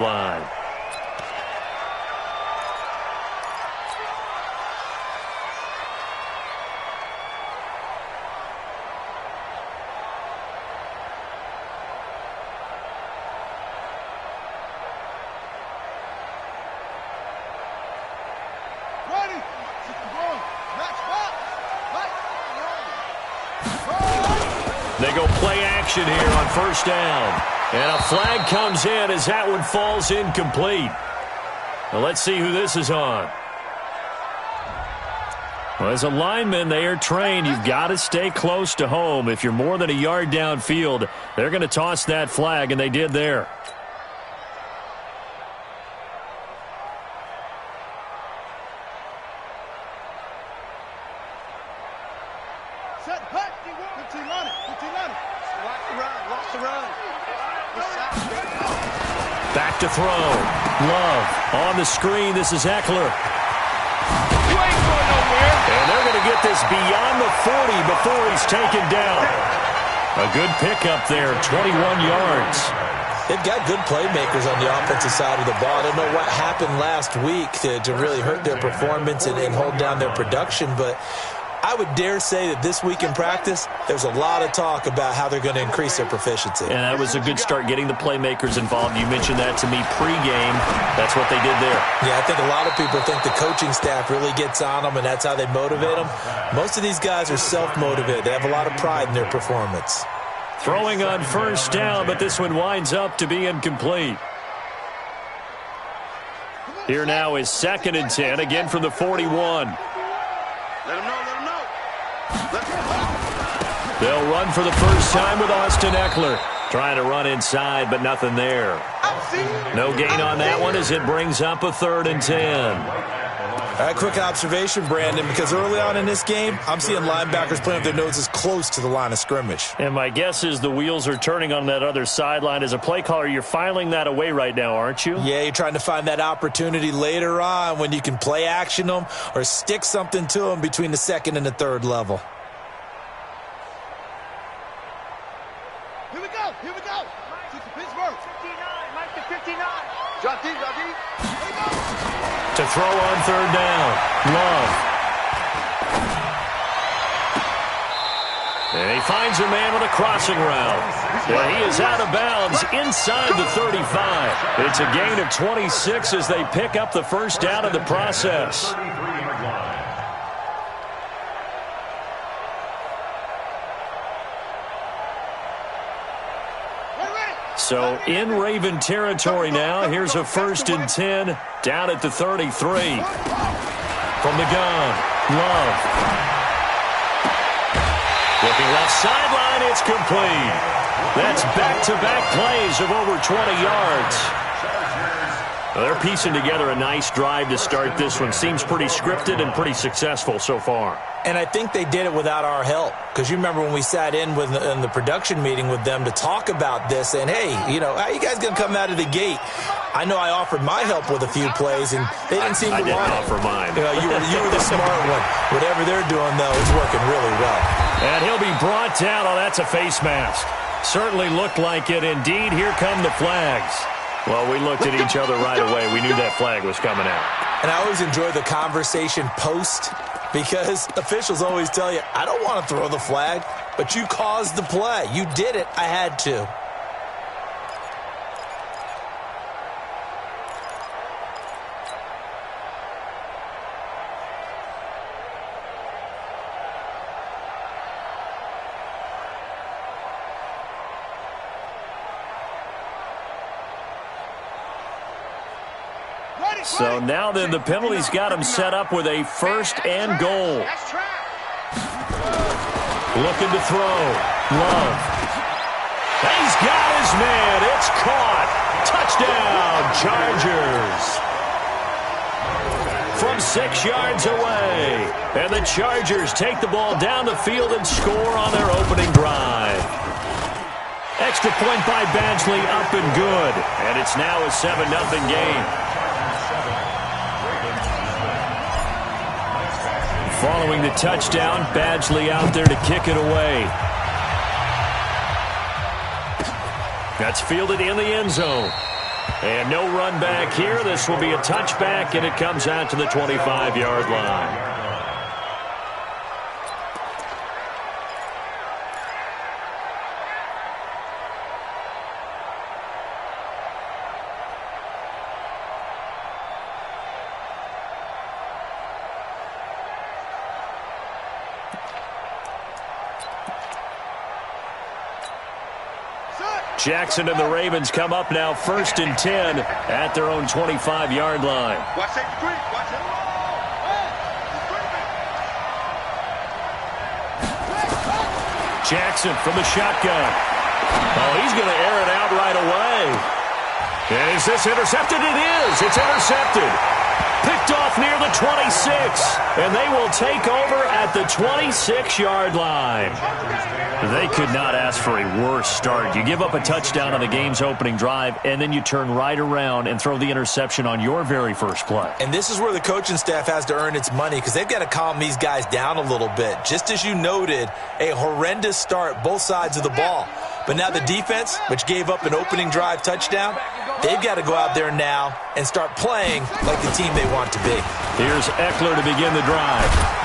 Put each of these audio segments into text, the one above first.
line. They go play action here on first down. And a flag comes in as that one falls incomplete. Now let's see who this is on. Well, as a lineman, they are trained. You've got to stay close to home. If you're more than a yard downfield, they're going to toss that flag, and they did there. Back to throw. Love on the screen. This is Eckler. You ain't going nowhere. And they're going to get this beyond the 40 before he's taken down. A good pickup there, 21 yards. They've got good playmakers on the offensive side of the ball. I don't know what happened last week to really hurt their performance and hold down their production, but I would dare say that this week in practice, there's a lot of talk about how they're going to increase their proficiency. And that was a good start, getting the playmakers involved. You mentioned that to me pregame. That's what they did there. Yeah, I think a lot of people think the coaching staff really gets on them, and that's how they motivate them. Most of these guys are self-motivated. They have a lot of pride in their performance. Throwing on first down, but this one winds up to be incomplete. Here now is 2nd and 10, again from the 41. Let him know. They'll run for the first time with Austin Eckler. Trying to run inside, but nothing there. No gain on that one as it brings up a 3rd and 10. A quick observation, Brandon, because early on in this game, I'm seeing linebackers playing with their noses close to the line of scrimmage. And my guess is the wheels are turning on that other sideline. As a play caller, you're filing that away right now, aren't you? Yeah, you're trying to find that opportunity later on when you can play action them or stick something to them between the 2nd and the 3rd level. Here we go. Pittsburgh. 59, Mike to 59. Drop deep. To throw on 3rd down. Love. And he finds a man with a crossing route. Well, he is out of bounds inside the 35. It's a gain of 26 as they pick up the first down in the process. So in Raven territory now. Here's a 1st and 10 down at the 33. From the gun, Love. Looking left sideline, it's complete. That's back-to-back plays of over 20 yards. Well, they're piecing together a nice drive to start this one. Seems pretty scripted and pretty successful so far. And I think they did it without our help. Because you remember when we sat in the production meeting with them to talk about this, and, hey, how are you guys going to come out of the gate? I know I offered my help with a few plays, and they didn't seem to want it. I didn't offer mine. You were the smart one. Whatever they're doing, though, is working really well. And he'll be brought down. Oh, that's a face mask. Certainly looked like it. Indeed, here come the flags. Well, we looked at each other right away. We knew that flag was coming out. And I always enjoy the conversation post, because officials always tell you, I don't want to throw the flag, but you caused the play. You did it. I had to. So now then, the penalty's got him set up with a 1st and goal. Looking to throw. Love. He's got his man. It's caught. Touchdown, Chargers. From 6 yards away. And the Chargers take the ball down the field and score on their opening drive. Extra point by Badgley, up and good. And it's now a 7-0 game. Following the touchdown, Badgley out there to kick it away. That's fielded in the end zone. And no run back here. This will be a touchback, and it comes out to the 25-yard line. Jackson and the Ravens come up now 1st and 10 at their own 25-yard line. Watch it. Watch it. Jackson from the shotgun. Oh, he's going to air it out right away. Is this intercepted? It is. It's intercepted. Picked off near the 26. And they will take over at the 26-yard line. They could not ask for a worse start. You give up a touchdown on the game's opening drive, and then you turn right around and throw the interception on your very first play. And this is where the coaching staff has to earn its money because they've got to calm these guys down a little bit. Just as you noted, a horrendous start, both sides of the ball. But now the defense, which gave up an opening drive touchdown, they've got to go out there now and start playing like the team they want to be. Here's Eckler to begin the drive.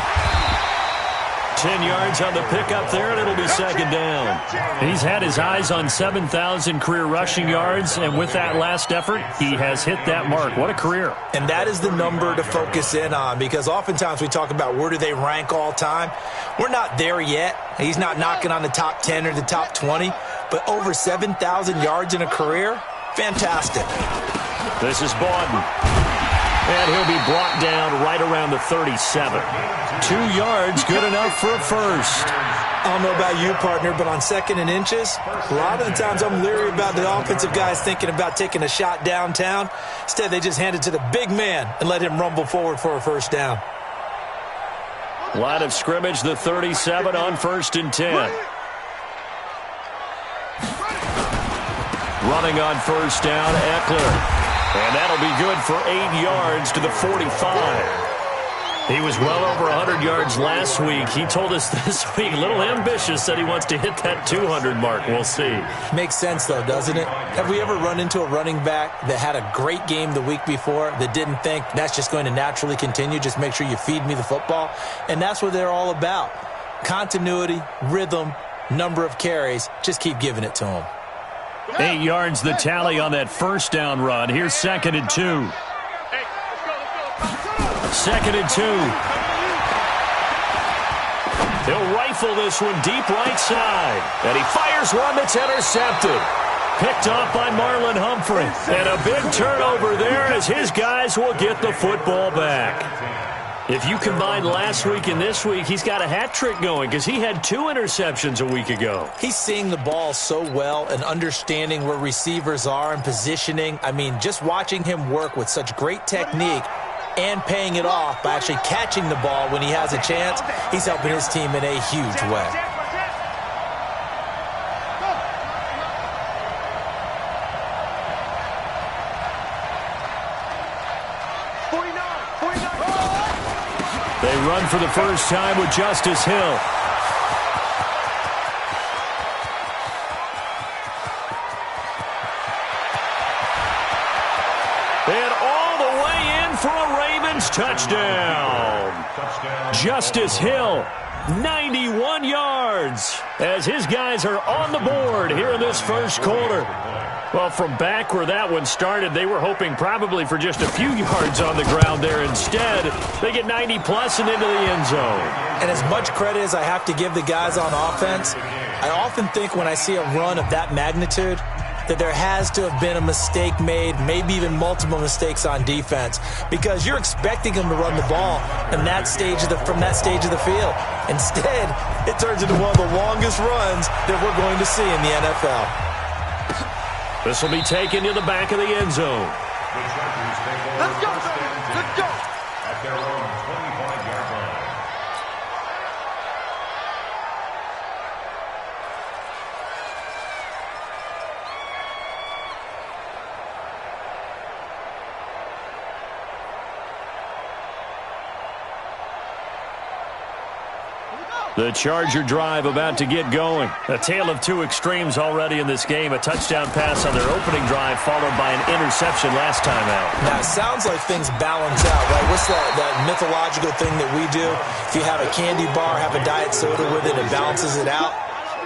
10 yards on the pickup there, and it'll be 2nd down. He's had his eyes on 7,000 career rushing yards, and with that last effort, he has hit that mark. What a career. And that is the number to focus in on because oftentimes we talk about where do they rank all time. We're not there yet. He's not knocking on the top 10 or the top 20, but over 7,000 yards in a career, fantastic. This is Bawden. And he'll be brought down right around the 37. 2 yards, good enough for a first. I don't know about you, partner, but on 2nd and inches, a lot of the times I'm leery about the offensive guys thinking about taking a shot downtown. Instead, they just hand it to the big man and let him rumble forward for a first down. Line of scrimmage, the 37 on 1st and 10. Running on 1st down, Eckler. And that'll be good for 8 yards to the 45. He was well over 100 yards last week. He told us this week, a little ambitious, said he wants to hit that 200 mark. We'll see. Makes sense, though, doesn't it? Have we ever run into a running back that had a great game the week before that didn't think that's just going to naturally continue? Just make sure you feed me the football. And that's what they're all about. Continuity, rhythm, number of carries. Just keep giving it to them. 8 yards the tally on that first down run. Here's 2nd and 2. 2nd and 2. He'll rifle this one deep right side. And he fires one that's intercepted. Picked off by Marlon Humphrey. And a big turnover there as his guys will get the football back. If you combine last week and this week, he's got a hat trick going because he had 2 interceptions a week ago. He's seeing the ball so well and understanding where receivers are and positioning. I mean, just watching him work with such great technique and paying it off by actually catching the ball when he has a chance, he's helping his team in a huge way. They run for the first time with Justice Hill. And all the way in for a Ravens touchdown. Justice Hill, 91 yards, as his guys are on the board here in this first quarter. Well, from back where that one started, they were hoping probably for just a few yards on the ground there. Instead, they get 90-plus and into the end zone. And as much credit as I have to give the guys on offense, I often think when I see a run of that magnitude that there has to have been a mistake made, maybe even multiple mistakes on defense, because you're expecting them to run the ball in that stage from that stage of the field. Instead, it turns into one of the longest runs that we're going to see in the NFL. This will be taken to the back of the end zone. Let's go, let's go. At their own 25-yard line. Here we go. The Charger drive about to get going. A tale of two extremes already in this game. A touchdown pass on their opening drive followed by an interception last time out. Now, it sounds like things balance out, right? What's that mythological thing that we do? If you have a candy bar, have a diet soda with it, it balances it out.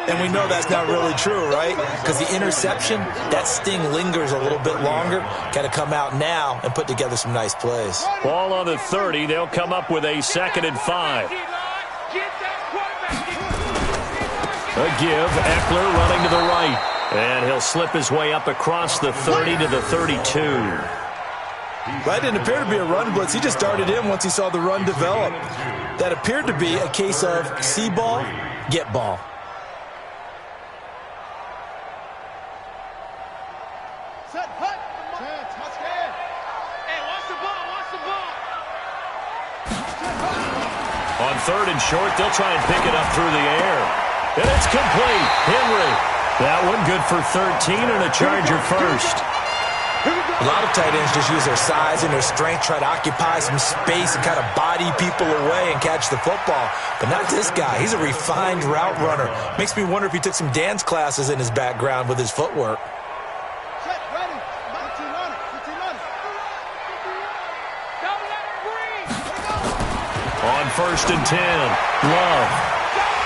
And we know that's not really true, right? Because the interception, that sting lingers a little bit longer. Got to come out now and put together some nice plays. Ball on the 30. They'll come up with a 2nd and 5. A give, Eckler running to the right. And he'll slip his way up across the 30 to the 32. That didn't appear to be a run blitz. He just darted in once he saw the run develop. That appeared to be a case of see ball, get ball. Set, hut. Chance, Muscat. Hey, watch the ball, watch the ball. On 3rd and short, they'll try and pick it up through the air. And it's complete. Henry. That one good for 13 and a Charger first. A lot of tight ends just use their size and their strength, try to occupy some space and kind of body people away and catch the football. But not this guy. He's a refined route runner. Makes me wonder if he took some dance classes in his background with his footwork. Set, ready. 15 on it, 15 on it. Don't let it breathe. On 1st and 10, Love.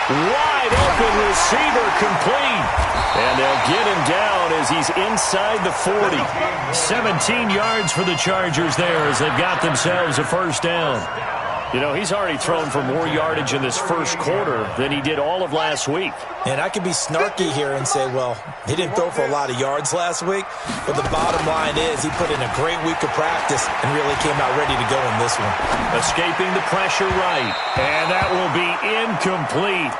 Wide open receiver complete. And they'll get him down as he's inside the 40. 17 yards for the Chargers there as they've got themselves a first down. You know, he's already thrown for more yardage in this first quarter than he did all of last week. And I could be snarky here and say, well, he didn't throw for a lot of yards last week, but the bottom line is he put in a great week of practice and really came out ready to go in this one. Escaping the pressure right, and that will be incomplete.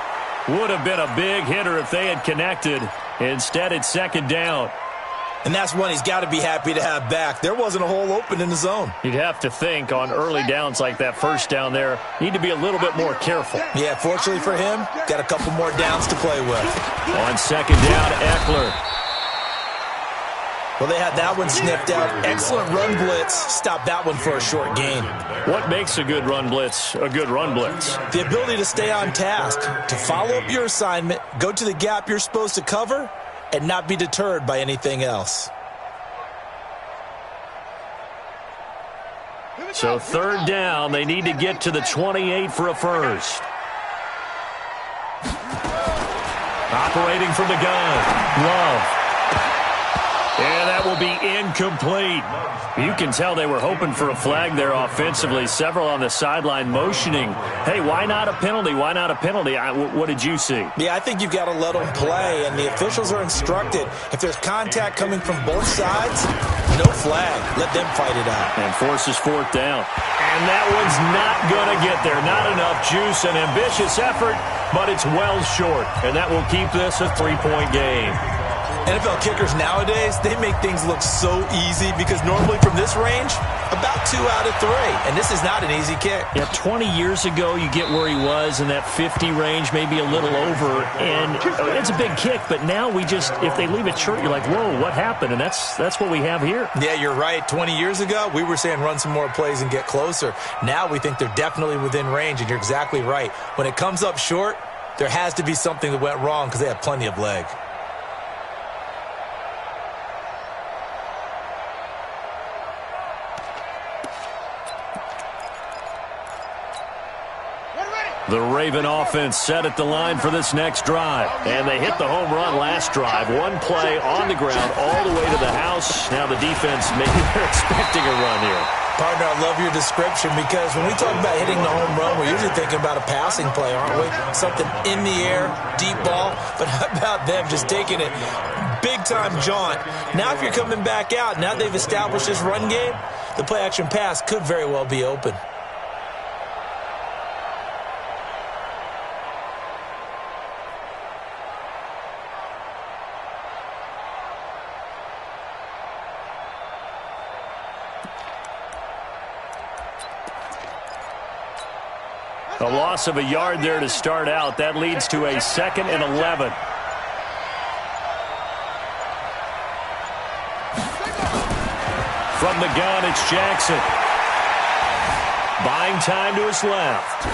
Would have been a big hitter if they had connected. Instead, it's 2nd down. And that's one he's got to be happy to have back. There wasn't a hole open in the zone. You'd have to think on early downs like that first down there, need to be a little bit more careful. Yeah, fortunately for him, got a couple more downs to play with. On 2nd down, Eckler. Well, they had that one sniffed out. Excellent run blitz. Stopped that one for a short gain. What makes a good run blitz a good run blitz? The ability to stay on task, to follow up your assignment, go to the gap you're supposed to cover, and not be deterred by anything else. So 3rd down, they need to get to the 28 for a first. Operating from the gun, Love. And that will be incomplete. You can tell they were hoping for a flag there offensively. Several on the sideline motioning. Hey, why not a penalty? Why not a penalty? What did you see? Yeah, I think you've got to let them play, and the officials are instructed. If there's contact coming from both sides, no flag. Let them fight it out. And forces 4th down. And that one's not going to get there. Not enough juice. An ambitious effort, but it's well short. And that will keep this a 3-point game. NFL kickers nowadays, they make things look so easy because normally from this range, about 2 out of 3. And this is not an easy kick. Yeah, 20 years ago, you get where he was in that 50 range, maybe a little over. And it's a big kick, but now we just, if they leave it short, you're like, whoa, what happened? And that's what we have here. Yeah, you're right. 20 years ago, we were saying run some more plays and get closer. Now we think they're definitely within range, and you're exactly right. When it comes up short, there has to be something that went wrong because they have plenty of leg. The Raven offense set at the line for this next drive. And they hit the home run last drive. One play on the ground all the way to the house. Now the defense, maybe they're expecting a run here. Partner, I love your description because when we talk about hitting the home run, we're usually thinking about a passing play, aren't we? Something in the air, deep ball. But how about them just taking it big-time jaunt? Now if you're coming back out, now they've established this run game, the play-action pass could very well be open. A loss of a yard there to start out. That leads to a 2nd and 11. From the gun, it's Jackson. Buying time to his left.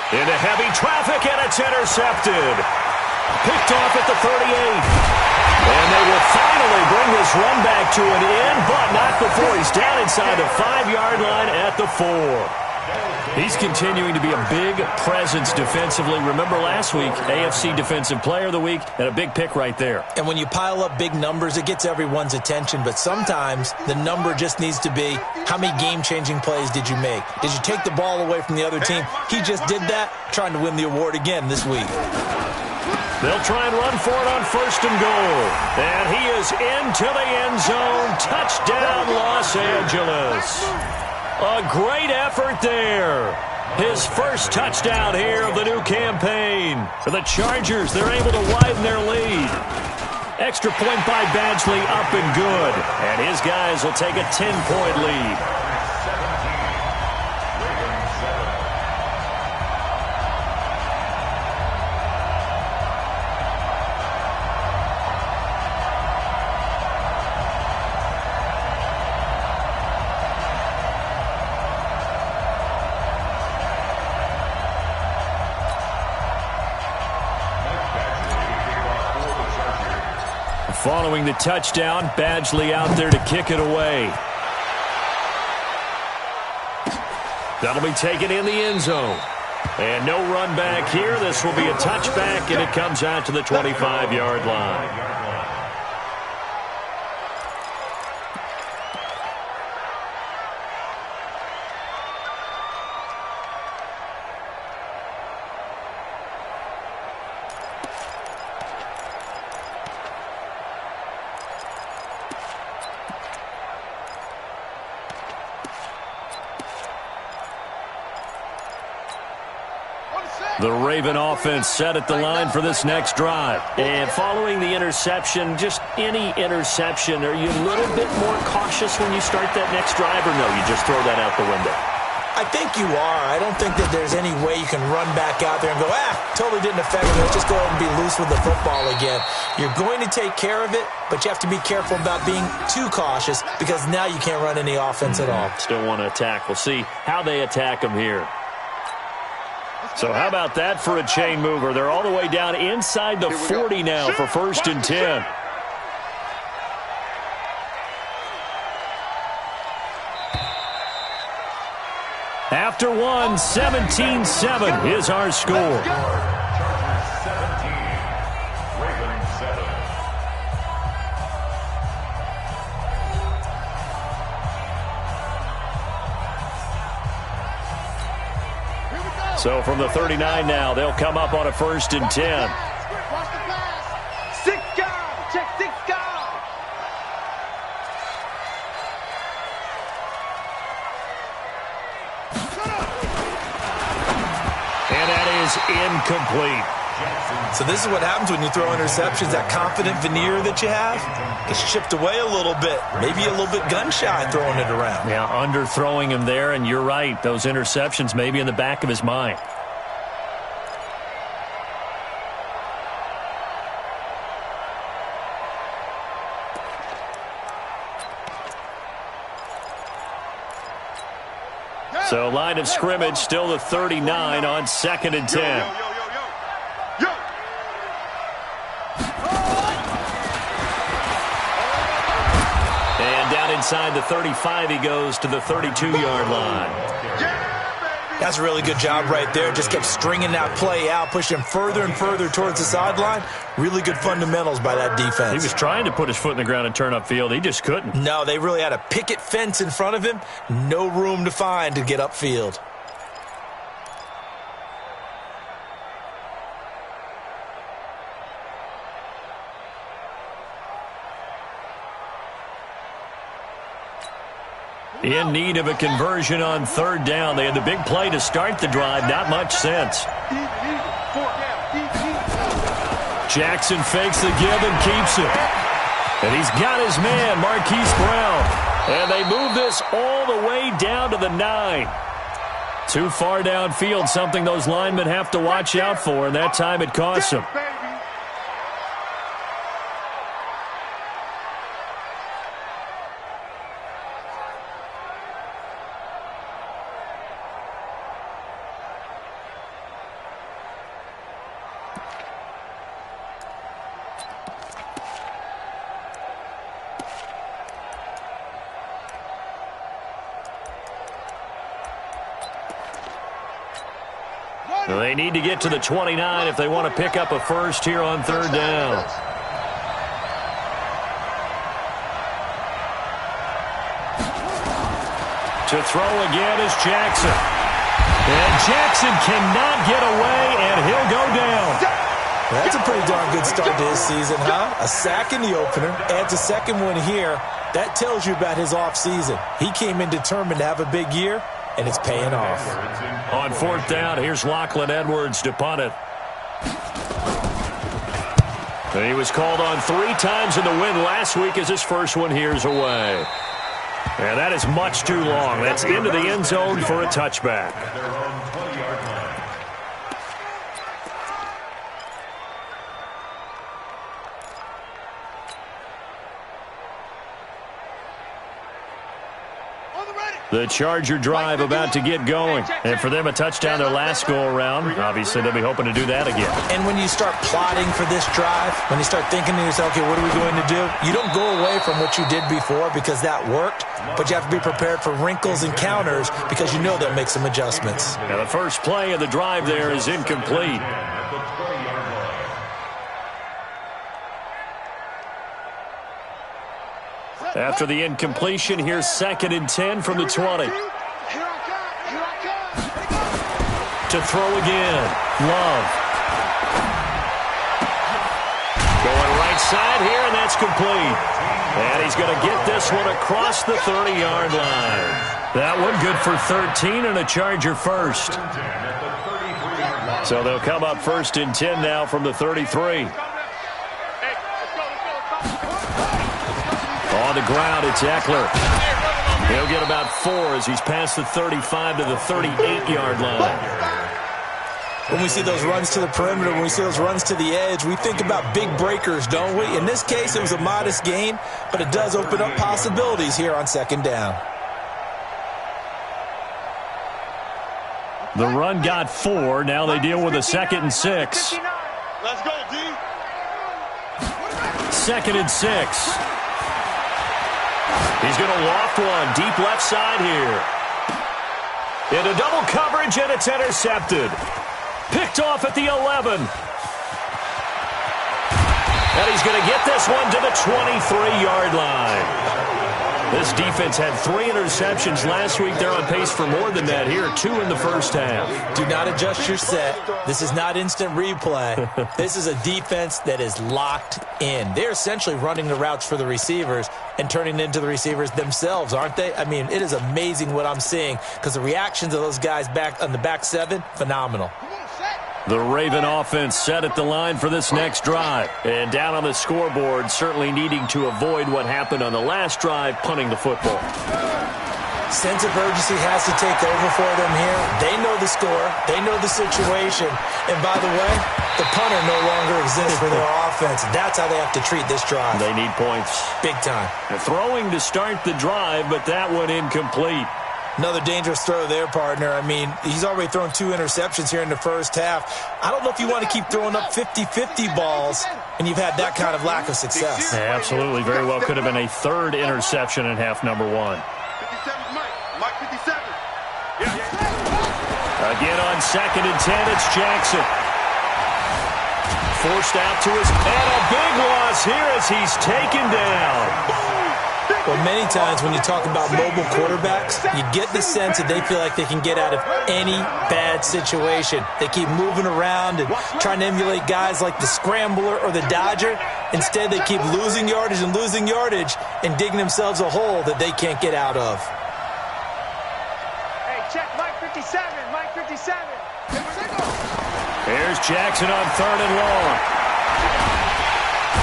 Into heavy traffic, and it's intercepted. Picked off at the 38. And they will finally bring this run back to an end, but not before he's down inside the 5-yard line at the 4. He's continuing to be a big presence defensively. Remember last week, AFC Defensive Player of the Week, and a big pick right there. And when you pile up big numbers, it gets everyone's attention. But sometimes the number just needs to be, how many game-changing plays did you make? Did you take the ball away from the other team? He just did that, trying to win the award again this week. They'll try and run for it on 1st and goal. And he is into the end zone. Touchdown, Los Angeles. A great effort there. His first touchdown here of the new campaign. For the Chargers, they're able to widen their lead. Extra point by Badgley, up and good. And his guys will take a 10-point lead. Following the touchdown, Badgley out there to kick it away. That'll be taken in the end zone. And no run back here. This will be a touchback, and it comes out to the 25-yard line. The Raven offense set at the line for this next drive. And following the interception, just any interception, are you a little bit more cautious when you start that next drive, or no, you just throw that out the window? I think you are. I don't think that there's any way you can run back out there and go, totally didn't affect me. Let's just go ahead and be loose with the football again. You're going to take care of it, but you have to be careful about being too cautious because now you can't run any offense at all. Still want to attack. We'll see how they attack them here. So how about that for a chain mover? They're all the way down inside the 40 now for 1st and 10. After one, 17-7 is our score. Chargers 17, Ravens 7. So from the 39 now, they'll come up on a 1st and 10. Watch the pass. 6 guys. Check 6 guys. And that is incomplete. So this is what happens when you throw interceptions. That confident veneer that you have gets chipped away a little bit. Maybe a little bit gun-shy throwing it around. Yeah, underthrowing him there, and you're right. Those interceptions may be in the back of his mind. So line of scrimmage, still the 39 on 2nd and 10. Inside the 35, he goes to the 32-yard line. That's a really good job right there. Just kept stringing that play out, pushing him further and further towards the sideline. Really good fundamentals by that defense. He was trying to put his foot in the ground and turn upfield. He just couldn't. No, they really had a picket fence in front of him. No room to find to get upfield. In need of a conversion on 3rd down. They had the big play to start the drive. Not much sense. Jackson fakes the give and keeps it. And he's got his man, Marquise Brown. And they move this all the way down to the 9. Too far downfield, something those linemen have to watch out for, and that time it costs them. They need to get to the 29 if they want to pick up a first here on third down. To throw again is Jackson. And Jackson cannot get away, and he'll go down. That's a pretty darn good start to his season, huh? A sack in the opener, adds a second one here. That tells you about his offseason. He came in determined to have a big year, and it's paying off. On fourth down, here's Lachlan Edwards to punt it. And he was called on 3 times in the win last week as his first one here's away. And that is much too long. That's into the end zone for a touchback. The Charger drive about to get going. And for them, a touchdown their last go-around. Obviously, they'll be hoping to do that again. And when you start plotting for this drive, when you start thinking to yourself, okay, what are we going to do? You don't go away from what you did before because that worked, but you have to be prepared for wrinkles and counters because you know they'll make some adjustments. Now, the first play of the drive there is incomplete. After the incompletion, here's 2nd and 10 from the 20. To throw again, Love. Going right side here, and that's complete. And he's going to get this one across the 30-yard line. That one good for 13 and a Charger first. So they'll come up 1st and 10 now from the 33. On the ground, it's Eckler. He'll get about 4 as he's past the 35 to the 38-yard line. When we see those runs to the perimeter, when we see those runs to the edge, we think about big breakers, don't we? In this case, it was a modest gain, but it does open up possibilities here on 2nd down. The run got 4. Now they deal with a 2nd and 6. Let's go, D. 2nd and 6. He's going to loft one deep left side here. Into double coverage, and it's intercepted. Picked off at the 11. And he's going to get this one to the 23-yard line. This defense had 3 interceptions last week. They're on pace for more than that here. 2 in the first half. Do not adjust your set. This is not instant replay. This is a defense that is locked in. They're essentially running the routes for the receivers and turning into the receivers themselves, aren't they? I mean, it is amazing what I'm seeing because the reactions of those guys back on the back 7, phenomenal. The Raven offense set at the line for this next drive. And down on the scoreboard, certainly needing to avoid what happened on the last drive, punting the football. Sense of urgency has to take over for them here. They know the score. They know the situation. And by the way, the punter no longer exists for their offense. That's how they have to treat this drive. They need points. Big time. They're throwing to start the drive, but that one incomplete. Another dangerous throw there, partner. I mean, he's already thrown 2 interceptions here in the first half. I don't know if you want to keep throwing up 50-50 balls, and you've had that kind of lack of success. Yeah, absolutely. Very well could have been a 3rd interception in half number 1. 57 Mike 57. Again on 2nd and 10, it's Jackson. Forced out to his, and a big loss here as he's taken down. Well, many times when you talk about mobile quarterbacks, you get the sense that they feel like they can get out of any bad situation. They keep moving around and trying to emulate guys like the Scrambler or the Dodger. Instead, they keep losing yardage and digging themselves a hole that they can't get out of. Hey, check Mike 57. Mike 57. Here's Jackson on 3rd and long.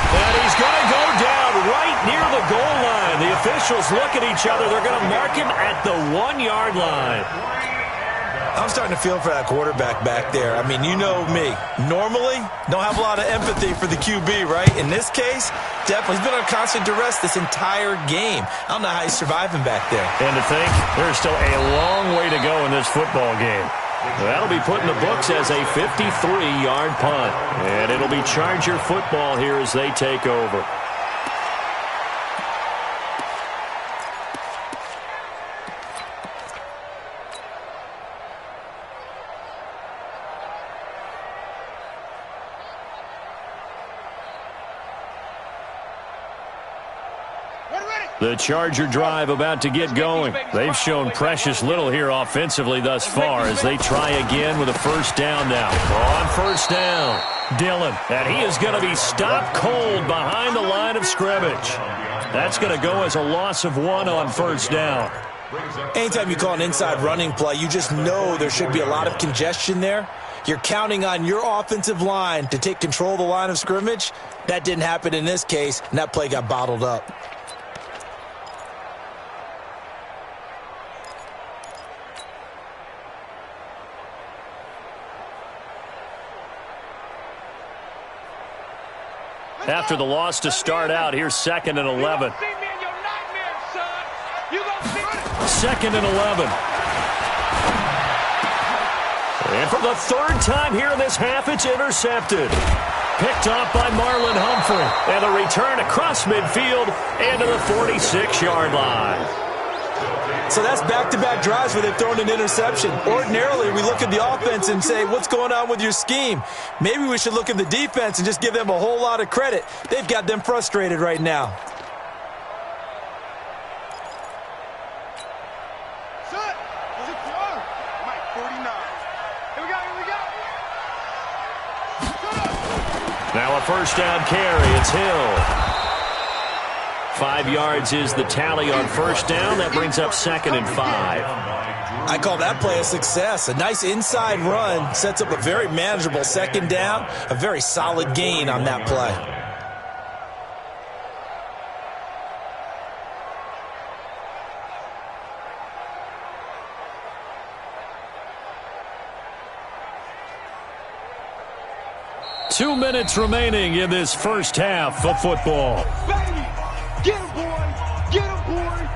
And he's going to go down right near the goal line. The officials look at each other. They're going to mark him at the 1-yard line. I'm starting to feel for that quarterback back there. I mean, you know me. Normally, don't have a lot of empathy for the QB, right? In this case, definitely. He's been on constant duress this entire game. I don't know how he's surviving back there. And to think, there's still a long way to go in this football game. That'll be put in the books as a 53-yard punt. And it'll be Charger football here as they take over. The Charger drive about to get going. They've shown precious little here offensively thus far as they try again with a first down now. On first down, Dillon. And he is going to be stopped cold behind the line of scrimmage. That's going to go as a loss of 1 on first down. Anytime you call an inside running play, you just know there should be a lot of congestion there. You're counting on your offensive line to take control of the line of scrimmage. That didn't happen in this case, and that play got bottled up. After the loss to start out, here's 2nd and 11. 2nd and 11. And for the 3rd time here in this half, it's intercepted. Picked off by Marlon Humphrey. And a return across midfield and to the 46-yard line. So that's back-to-back drives where they've thrown an interception. Ordinarily, we look at the offense and say, what's going on with your scheme? Maybe we should look at the defense and just give them a whole lot of credit. They've got them frustrated right now. Set. 6 yards. Mike, 49. Here we go. Now a first down carry. It's Hill. 5 yards is the tally on first down. That brings up 2nd and 5. I call that play a success. A nice inside run sets up a very manageable 2nd down. A very solid gain on that play. Two minutes remaining in this first half of football. Get him, boy. Get him, boy.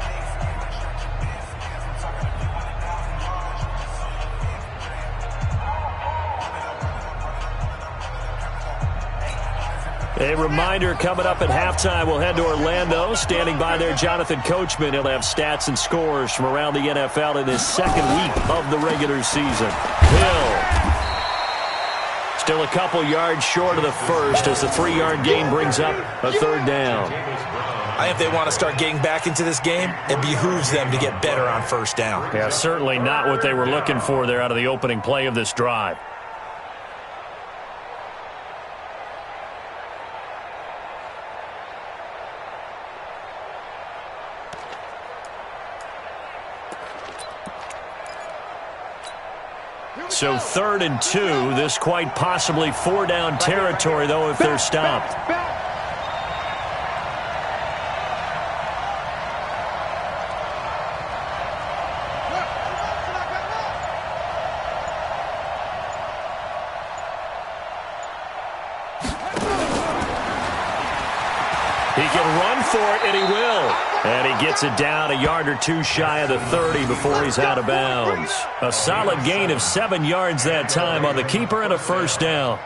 A reminder coming up at halftime, we'll head to Orlando. Standing by there, Jonathan Coachman. He'll have stats and scores from around the NFL in his 2nd week of the regular season. Hill. Still a couple yards short of the first as the 3-yard gain brings up a 3rd down. If they want to start getting back into this game, it behooves them to get better on first down. Yeah, certainly not what they were looking for there out of the opening play of this drive. So 3rd and 2, this quite possibly 4-down territory, though, if they're stopped. He can run for it, and he will. And he gets it down a yard or two shy of the 30 before he's out of bounds. A solid gain of 7 yards that time on the keeper and a first down.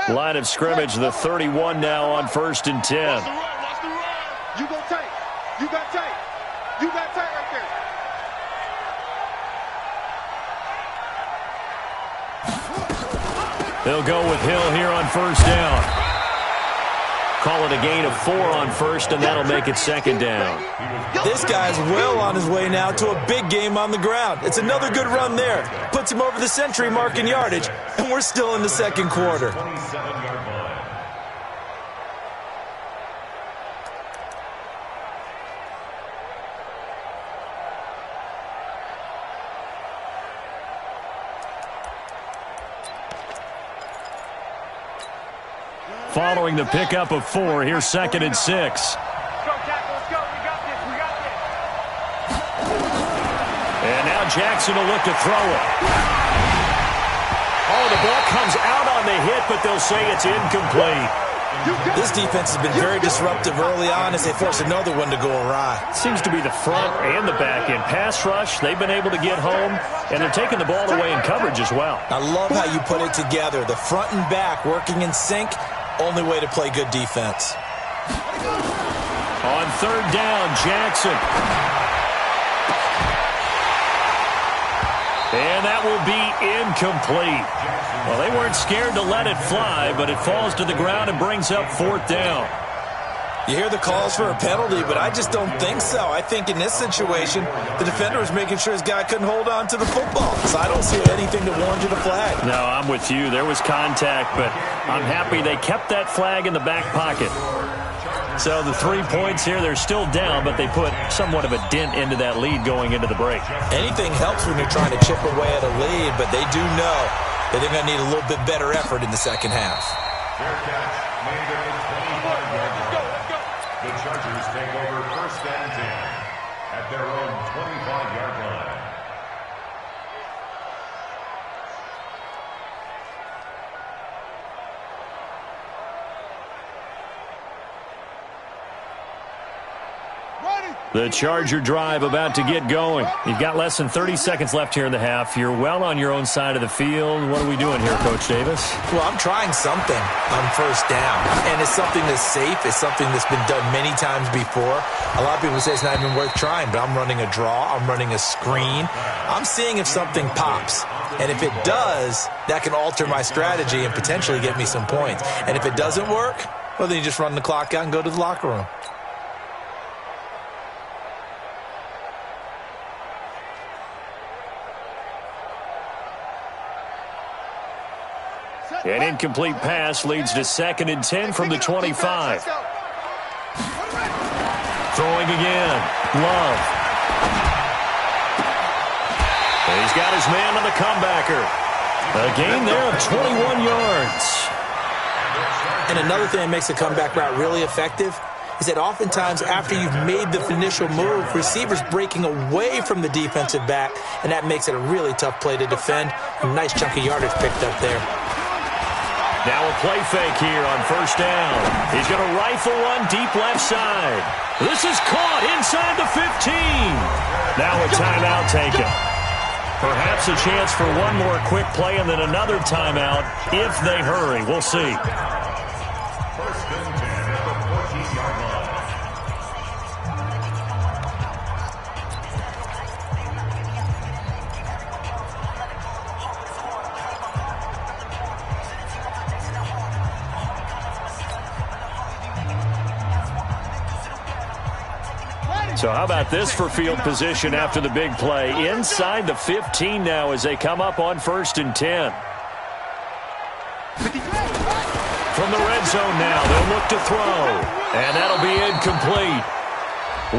Line of scrimmage, the 31 now on 1st and 10. Watch the run. You go tight. You got tight. You got tight right there. They'll go with Hill here on first down. Call it a gain of 4 on first, and that'll make it 2nd down. This guy's well on his way now to a big game on the ground. It's another good run there. Puts him over the century mark in yardage, and we're still in the 2nd quarter. 27-yard line. Following the pickup of 4, here's 2nd and 6. Let's go, Jack. Let's go. We got this. We got this. And now Jackson will look to throw it. Oh, the ball comes out on the hit, but they'll say it's incomplete. This defense has been very disruptive early on as they force another one to go awry. Seems to be the front and the back end. Pass rush, they've been able to get home, and they're taking the ball away in coverage as well. I love how you put it together. The front and back working in sync. Only way to play good defense. On 3rd down, Jackson. And that will be incomplete. Well, they weren't scared to let it fly, but it falls to the ground and brings up 4th down. You hear the calls for a penalty, but I just don't think so. I think in this situation, the defender was making sure his guy couldn't hold on to the football. So I don't see anything that warranted a flag. No, I'm with you. There was contact, but I'm happy they kept that flag in the back pocket. So the 3 points here, they're still down, but they put somewhat of a dent into that lead going into the break. Anything helps when you're trying to chip away at a lead, but they do know that they're going to need a little bit better effort in the second half. Fair catch made at the 25-yard line. The Chargers take over 1st and 10 at their own 25-yard line. The Charger drive about to get going. You've got less than 30 seconds left here in the half. You're well on your own side of the field. What are we doing here, Coach Davis? Well, I'm trying something on 1st down, and it's something that's safe. It's something that's been done many times before. A lot of people say it's not even worth trying, but I'm running a draw. I'm running a screen. I'm seeing if something pops, and if it does, that can alter my strategy and potentially get me some points. And if it doesn't work, well, then you just run the clock out and go to the locker room. An incomplete pass leads to 2nd and 10 from the 25. Throwing again. Love. And he's got his man on the comebacker. A gain there of 21 yards. And another thing that makes the comeback route really effective is that oftentimes after you've made the initial move, receivers breaking away from the defensive back, and that makes it a really tough play to defend. A nice chunk of yardage picked up there. Now a play fake here on 1st down. He's going to rifle one deep left side. This is caught inside the 15. Now a timeout taken. Perhaps a chance for one more quick play and then another timeout if they hurry. We'll see. 1st and 10 at the 14-yard line. So how about this for field position after the big play? Inside the 15 now as they come up on 1st and 10. From the red zone now, they'll look to throw. And that'll be incomplete.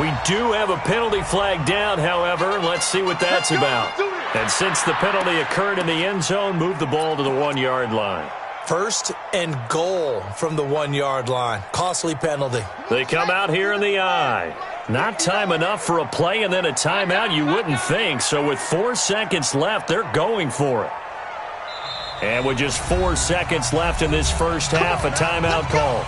We do have a penalty flag down, however. Let's see what that's about. And since the penalty occurred in the end zone, move the ball to the 1-yard line. 1st and goal from the 1-yard line. Costly penalty. They come out here in the eye. Not time enough for a play and then a timeout, you wouldn't think. So with 4 seconds left, they're going for it. And with just 4 seconds left in this first half, a timeout call.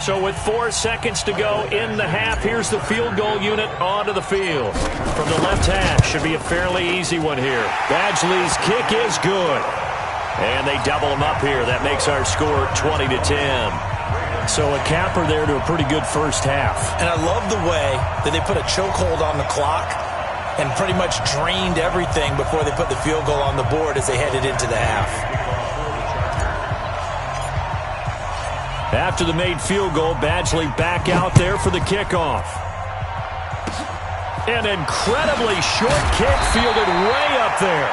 So with 4 seconds to go in the half, here's the field goal unit onto the field. From the left hash, should be a fairly easy one here. Badgley's kick is good. And they double him up here. That makes our score 20-10. So a capper there to a pretty good first half. And I love the way that they put a chokehold on the clock and pretty much drained everything before they put the field goal on the board as they headed into the half. After the made field goal, Badgley back out there for the kickoff. An incredibly short kick fielded way up there.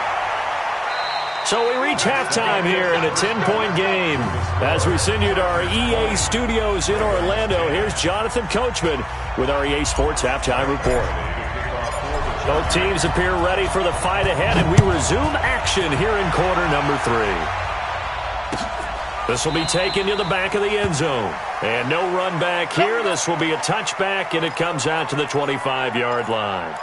So we reach halftime here in a 10-point game. As we send you to our EA studios in Orlando, here's Jonathan Coachman with our EA Sports Halftime Report. Both teams appear ready for the fight ahead, and we resume action here in quarter number 3. This will be taken to the back of the end zone. And no run back here. This will be a touchback, and it comes out to the 25-yard line.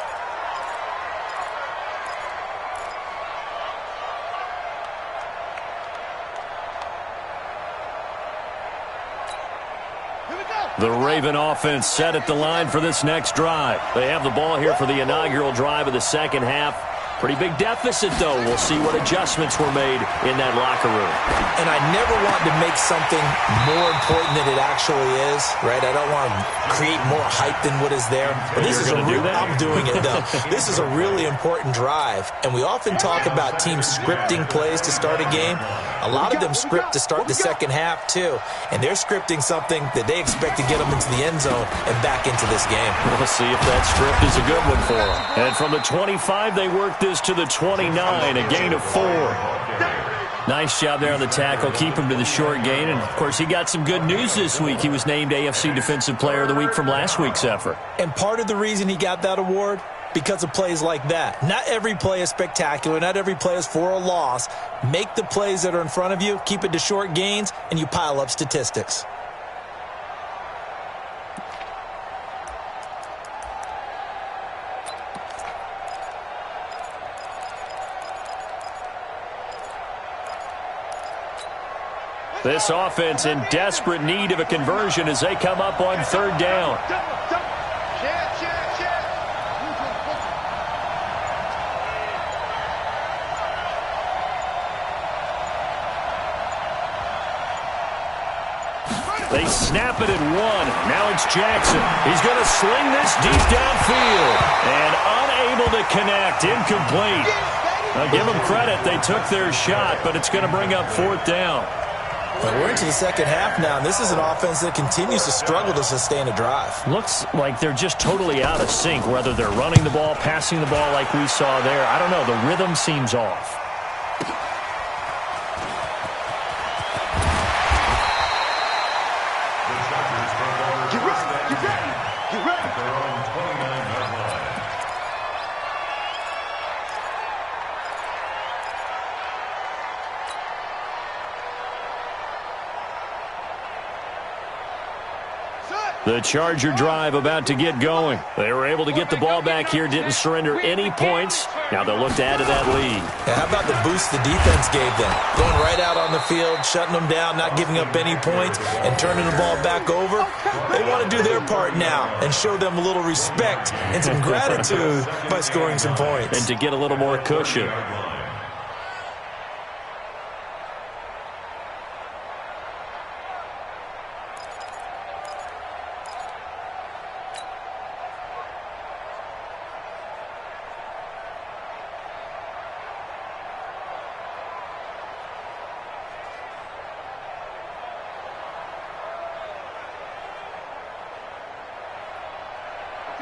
The Raven offense set at the line for this next drive. They have the ball here for the inaugural drive of the second half. Pretty big deficit, though. We'll see what adjustments were made in that locker room. And I never want to make something more important than it actually is, right? I don't want to create more hype than what is there. But this is I'm doing it, though. This is a really important drive. And we often talk about teams scripting plays to start a game. A lot of them script to start the second half, too. And they're scripting something that they expect to get them into the end zone and back into this game. We'll see if that script is a good one for them. And from the 25, they work this to the 29, a gain of 4. Nice job there on the tackle. Keep him to the short gain. And, of course, he got some good news this week. He was named AFC Defensive Player of the Week from last week's effort. And part of the reason he got that award, because of plays like that. Not every play is spectacular. Not every play is for a loss. Make the plays that are in front of you, keep it to short gains, and you pile up statistics. This offense in desperate need of a conversion as they come up on third down. They snap it at 1. Now it's Jackson. He's going to sling this deep downfield. And unable to connect. Incomplete. I'll give them credit. They took their shot, but it's going to bring up fourth down. Well, we're into the second half now, and this is an offense that continues to struggle to sustain a drive. Looks like they're just totally out of sync, whether they're running the ball, passing the ball like we saw there. I don't know. The rhythm seems off. The Charger drive about to get going. They were able to get the ball back here, didn't surrender any points. Now they'll look to add to that lead. Yeah, how about the boost the defense gave them? Going right out on the field, shutting them down, not giving up any points, and turning the ball back over. They want to do their part now and show them a little respect and some gratitude by scoring some points. And to get a little more cushion.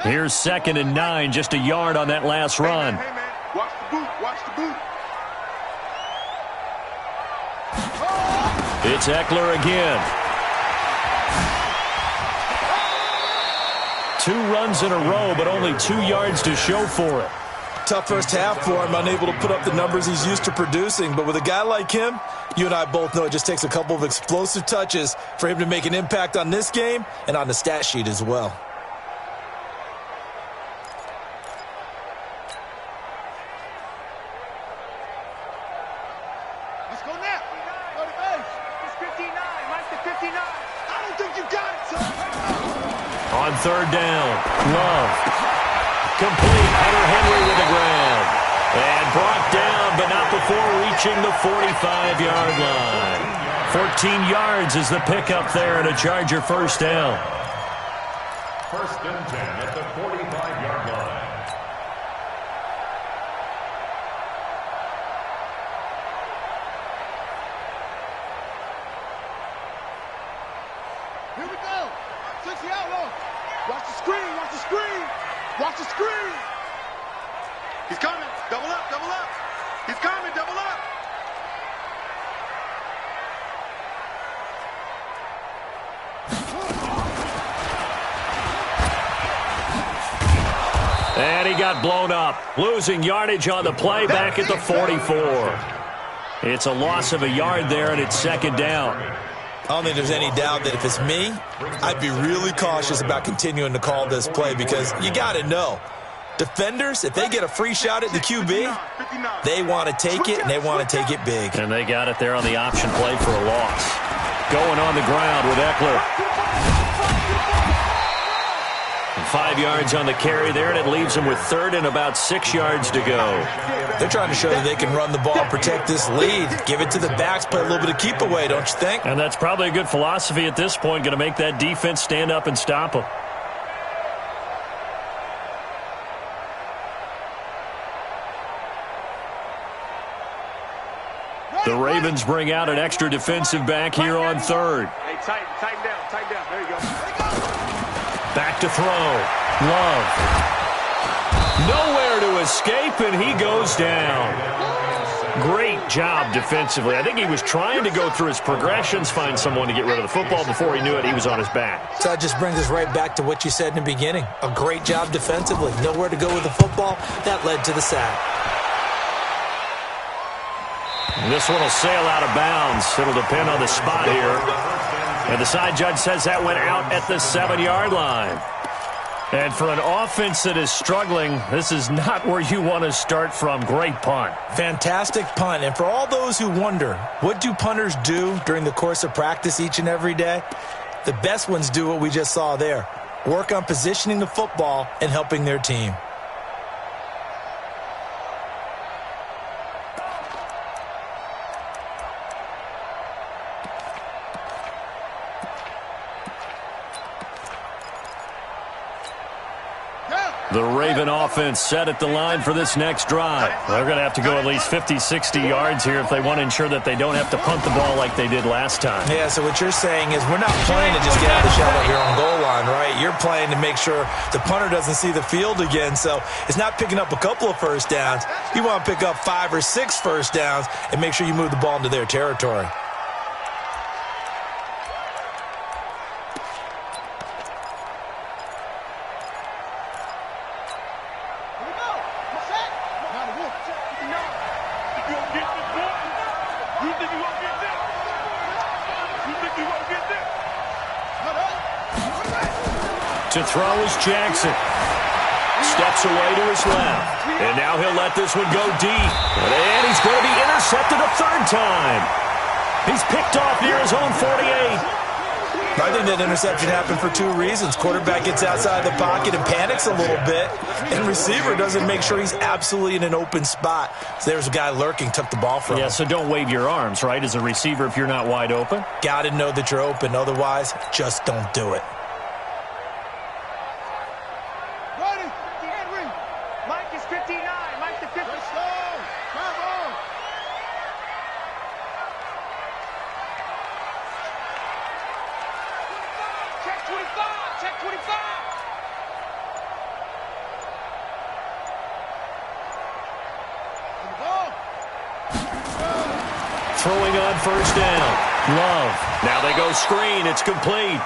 Here's 2nd and 9, just a yard on that last run. Hey, man. Watch the boot. Watch the boot. It's Eckler again. 2 runs in a row, but only 2 yards to show for it. Tough first half for him, unable to put up the numbers he's used to producing. But with a guy like him, you and I both know it just takes a couple of explosive touches for him to make an impact on this game and on the stat sheet as well. On third down, Love. Complete, Hunter Henry with the grab. And brought down, but not before reaching the 45-yard line. 14 yards is the pickup there and a Charger first down. 1st and 10 at the 45-yard line. Here we go. 60 outlaw. Watch the screen. Watch the screen. Watch the screen. He's coming. Double up. Double up. He's coming. Double up. And he got blown up. Losing yardage on the play back at the 44. It's a loss of a yard there, and it's 2nd down. I don't think there's any doubt that if it's me, I'd be really cautious about continuing to call this play because you got to know, defenders, if they get a free shot at the QB, they want to take it, and they want to take it big. And they got it there on the option play for a loss. Going on the ground with Eckler. 5 yards on the carry there, and it leaves them with third and about 6 yards to go. They're trying to show that they can run the ball, protect this lead. Give it to the backs, play a little bit of keep away, don't you think? And that's probably a good philosophy at this point, going to make that defense stand up and stop them. The Ravens bring out an extra defensive back here on third. Hey, tighten down. There you go. Back to throw. Love. Nowhere to escape, and he goes down. Great job defensively. I think he was trying to go through his progressions, find someone to get rid of the football. Before he knew it, he was on his back. So that just brings us right back to what you said in the beginning. A great job defensively. Nowhere to go with the football. That led to the sack. This one will sail out of bounds. It'll depend on the spot here. And the side judge says that went out at the 7-yard line. And for an offense that is struggling, this is not where you want to start from. Great punt. Fantastic punt. And for all those who wonder, what do punters do during the course of practice each and every day? The best ones do what we just saw there. Work on positioning the football and helping their team. The Raven offense set at the line for this next drive. They're going to have to go at least 50, 60 yards here if they want to ensure that they don't have to punt the ball like they did last time. Yeah, so what you're saying is we're not playing to just get out of the shot at your own goal line, right? You're playing to make sure the punter doesn't see the field again. So it's not picking up a couple of first downs. You want to pick up 5 or 6 first downs and make sure you move the ball into their territory. To throw is Jackson. Steps away to his left. And now he'll let this one go deep. And he's going to be intercepted a third time. He's picked off near his own 48. I think that interception happened for 2 reasons. Quarterback gets outside the pocket and panics a little bit. And receiver doesn't make sure he's absolutely in an open spot. So there's a guy lurking, took the ball from him. Yeah, so don't wave your arms, right, as a receiver if you're not wide open. Got to know that you're open. Otherwise, just don't do it. Throwing on first down. Love. Now they go screen. It's complete.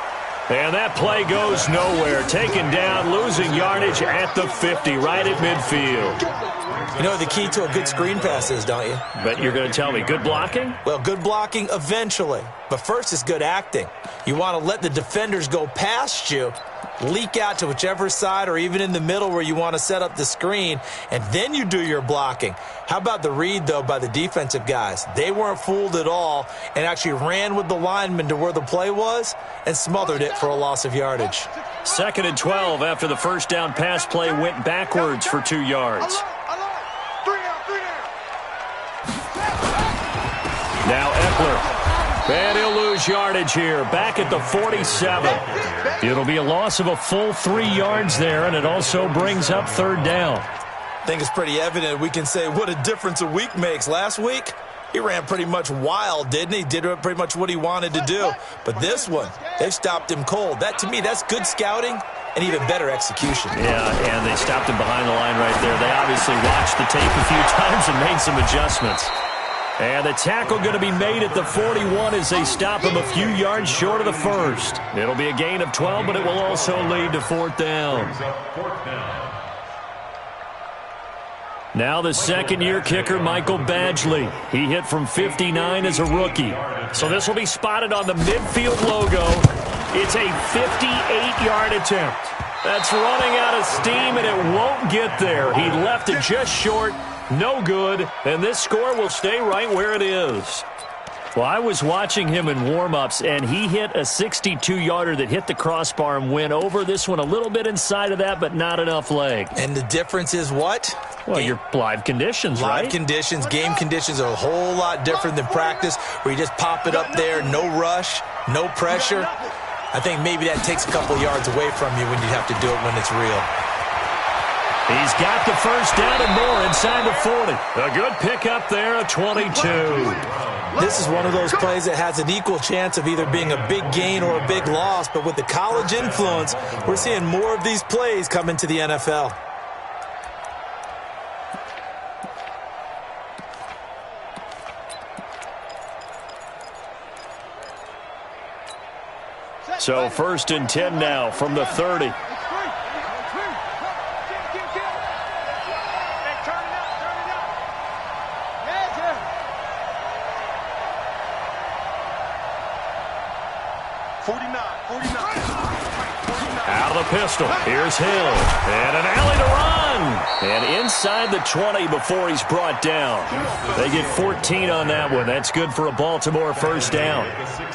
And that play goes nowhere. Taken down, losing yardage at the 50, right at midfield. You know the key to a good screen pass is, don't you? Bet you're going to tell me. Good blocking? Well, good blocking eventually. But first is good acting. You want to let the defenders go past you, leak out to whichever side or even in the middle where you want to set up the screen, and then you do your blocking. How about the read, though, by the defensive guys? They weren't fooled at all and actually ran with the lineman to where the play was and smothered it for a loss of yardage. 2nd and 12 after the first down pass play went backwards for 2 yards. Now Eckler. And he'll lose yardage here. Back at the 47. It'll be a loss of a full 3 yards there, and it also brings up third down. I think it's pretty evident we can say what a difference a week makes. Last week, he ran pretty much wild, didn't he? Did pretty much what he wanted to do. But this one, they've stopped him cold. That, to me, that's good scouting and even better execution. Yeah, and they stopped him behind the line right there. They obviously watched the tape a few times and made some adjustments. And the tackle going to be made at the 41 as they stop him a few yards short of the first. It'll be a gain of 12, but it will also lead to 4th down. Now the second-year kicker, Michael Badgley. He hit from 59 as a rookie. So this will be spotted on the midfield logo. It's a 58-yard attempt. That's running out of steam, and it won't get there. He left it just short. No good, and this score will stay right where it is. Well, I was watching him in warm-ups, and he hit a 62-yarder that hit the crossbar and went over. This one a little bit inside of that, but not enough leg. And the difference is what? Well, your live conditions, right? Live conditions, game conditions are a whole lot different than practice, where you just pop it up there, no rush, no pressure. I think maybe that takes a couple yards away from you when you have to do it when it's real. He's got the first down and more inside the 40. A good pickup there, a 22. This is one of those plays that has an equal chance of either being a big gain or a big loss, but with the college influence, we're seeing more of these plays come into the NFL. So 1st and 10 now from the 30. Out of the pistol. Here's Hill. And an alley to run. And inside the 20 before he's brought down. They get 14 on that one. That's good for a Baltimore first down.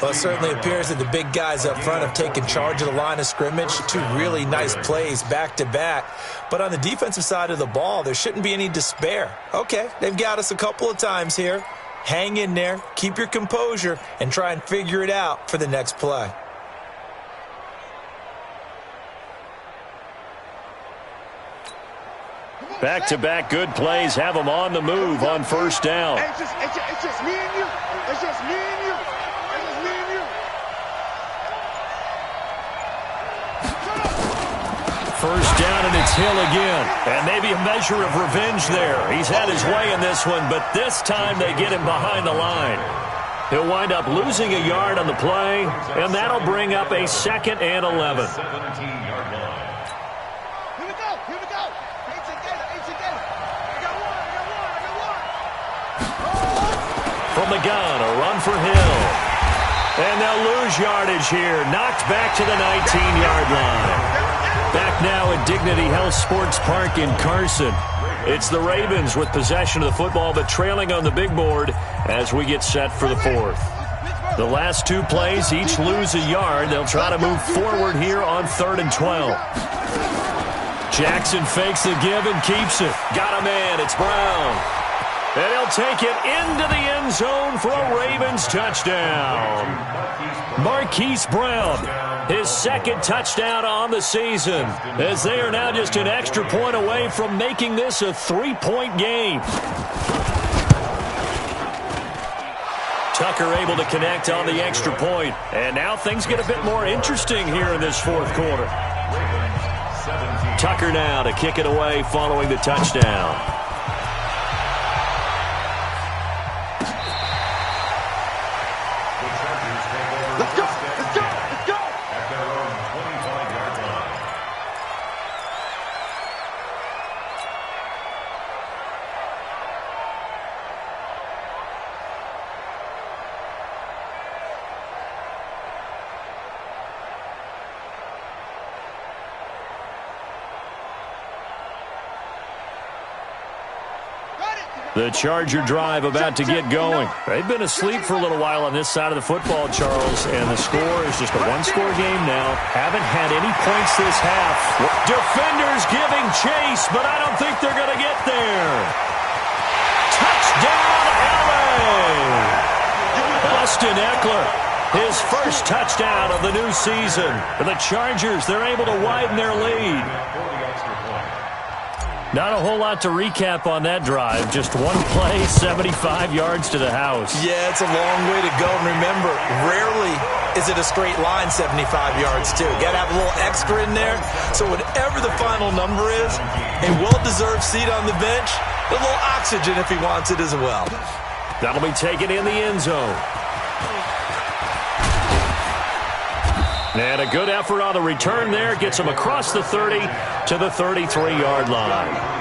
Well, it certainly appears that the big guys up front have taken charge of the line of scrimmage. Two really nice plays back-to-back. But on the defensive side of the ball, there shouldn't be any despair. Okay, they've got us a couple of times here. Hang in there, keep your composure, and try and figure it out for the next play. Back-to-back good plays have them on the move on first down. It's just me and you. It's just me and you. It's just me and you. First down, and it's Hill again. And maybe a measure of revenge there. He's had his way in this one, but this time they get him behind the line. He'll wind up losing a yard on the play, and that'll bring up a 2nd and 11. From the gun, a run for Hill. And they'll lose yardage here. Knocked back to the 19-yard line. Back now at Dignity Health Sports Park in Carson. It's the Ravens with possession of the football, but trailing on the big board as we get set for the 4th. The last two plays each lose a yard. They'll try to move forward here on 3rd and 12. Jackson fakes the give and keeps it. Got a man. It's Brown. And he'll take it into the end zone for a Ravens touchdown. Marquise Brown, his 2nd touchdown on the season, as they are now just an extra point away from making this a 3-point game. Tucker able to connect on the extra point. And now things get a bit more interesting here in this 4th quarter. Tucker now to kick it away following the touchdown. The Charger drive about to get going. They've been asleep for a little while on this side of the football, Charles, and the score is just a one-score game now. Haven't had any points this half. Defenders giving chase, but I don't think they're going to get there. Touchdown, LA! Austin Eckler, his first touchdown of the new season. For the Chargers, they're able to widen their lead. Not a whole lot to recap on that drive. Just one play, 75 yards to the house. Yeah, it's a long way to go. And remember, rarely is it a straight line 75 yards, too. Got to have a little extra in there. So whatever the final number is, a well-deserved seat on the bench, a little oxygen if he wants it as well. That'll be taken in the end zone. And a good effort on the return there. Gets him across the 30 to the 33-yard line.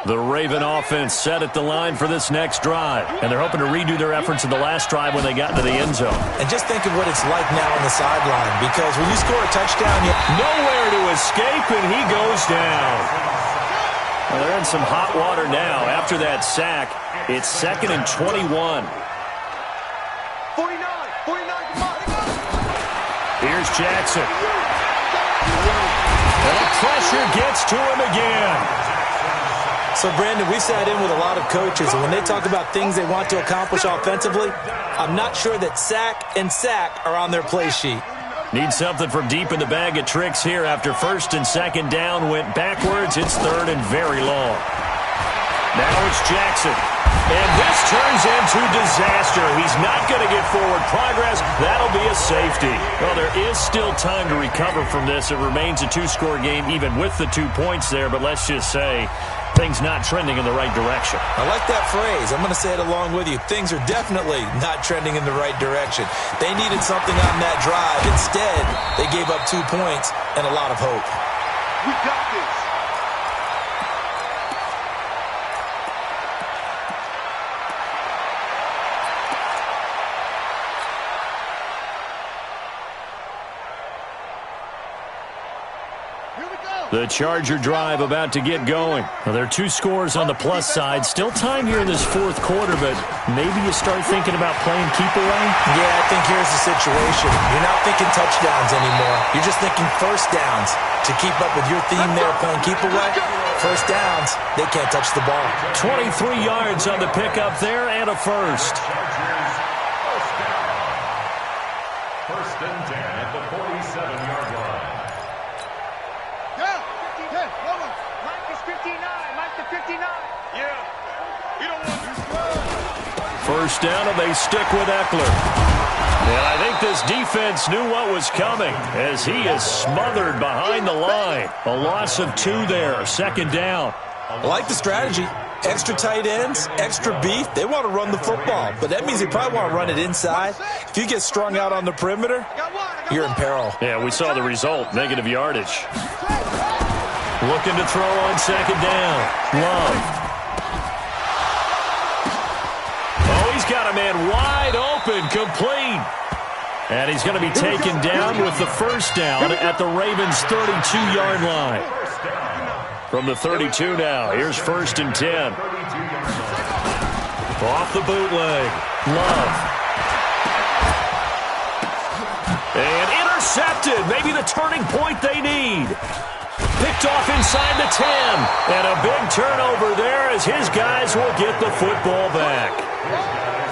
The Raven offense set at the line for this next drive, and they're hoping to redo their efforts in the last drive when they got into the end zone. And just think of what it's like now on the sideline, because when you score a touchdown, nowhere to escape, and he goes down. Well, they're in some hot water now. After that sack, it's 2nd and 21. 49, come on. Here's Jackson. And the pressure gets to him again. So, Brandon, we sat in with a lot of coaches, and when they talk about things they want to accomplish offensively, I'm not sure that sack and sack are on their play sheet. Need something from deep in the bag of tricks here after 1st and 2nd down went backwards. It's 3rd and very long. Now it's Jackson. And this turns into disaster. He's not going to get forward progress. That'll be a safety. Well, there is still time to recover from this. It remains a 2-score game even with the 2 points there, but let's just say things not trending in the right direction. I like that phrase. I'm going to say it along with you. Things are definitely not trending in the right direction. They needed something on that drive. Instead, they gave up 2 points and a lot of hope. We got this. The Charger drive about to get going. Well, there are 2 scores on the plus side. Still time here in this 4th quarter, but maybe you start thinking about playing keep away? Yeah, I think here's the situation. You're not thinking touchdowns anymore. You're just thinking first downs. To keep up with your theme there, playing keep away, first downs, they can't touch the ball. 23 yards on the pickup there and a first. First and 10 at the 47-yard line. First down, and they stick with Eckler. And I think this defense knew what was coming as he is smothered behind the line. A loss of 2 there, 2nd down. I like the strategy. Extra tight ends, extra beef. They want to run the football, but that means they probably want to run it inside. If you get strung out on the perimeter, you're in peril. Yeah, we saw the result, negative yardage. Looking to throw on 2nd down. Love. Oh, he's got a man wide open, complete. And he's going to be taken down with the first down at the Ravens' 32-yard line. From the 32 now, here's 1st and 10. Off the bootleg. Love. And intercepted. Maybe the turning point they need. Picked off inside the 10. And a big turnover there as his guys will get the football back.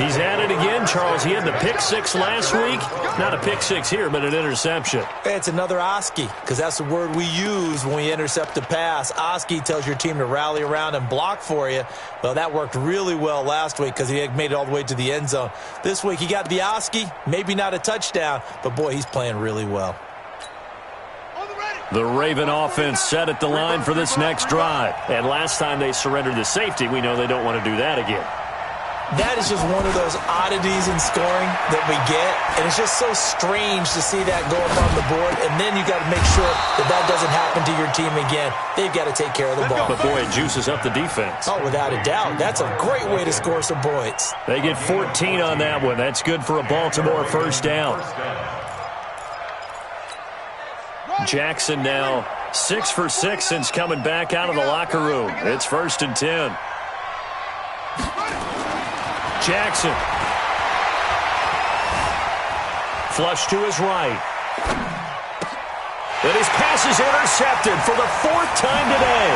He's at it again, Charles. He had the pick 6 last week. Not a pick 6 here, but an interception. It's another Oski, because that's the word we use when we intercept a pass. Oski tells your team to rally around and block for you. Well, that worked really well last week because he had made it all the way to the end zone. This week he got the Oski, maybe not a touchdown, but boy, he's playing really well. The Raven offense set at the line for this next drive. And last time they surrendered the safety, we know they don't want to do that again. That is just one of those oddities in scoring that we get, and it's just so strange to see that go up on the board, and then you got to make sure that that doesn't happen to your team again. They've got to take care of the ball. But, boy, it juices up the defense. Oh, without a doubt. That's a great way to score some points. They get 14 on that one. That's good for a Baltimore first down. Jackson now 6 for 6 since coming back out of the locker room. It's 1st and 10. Jackson. Flush to his right. And his pass is intercepted for the 4th time today.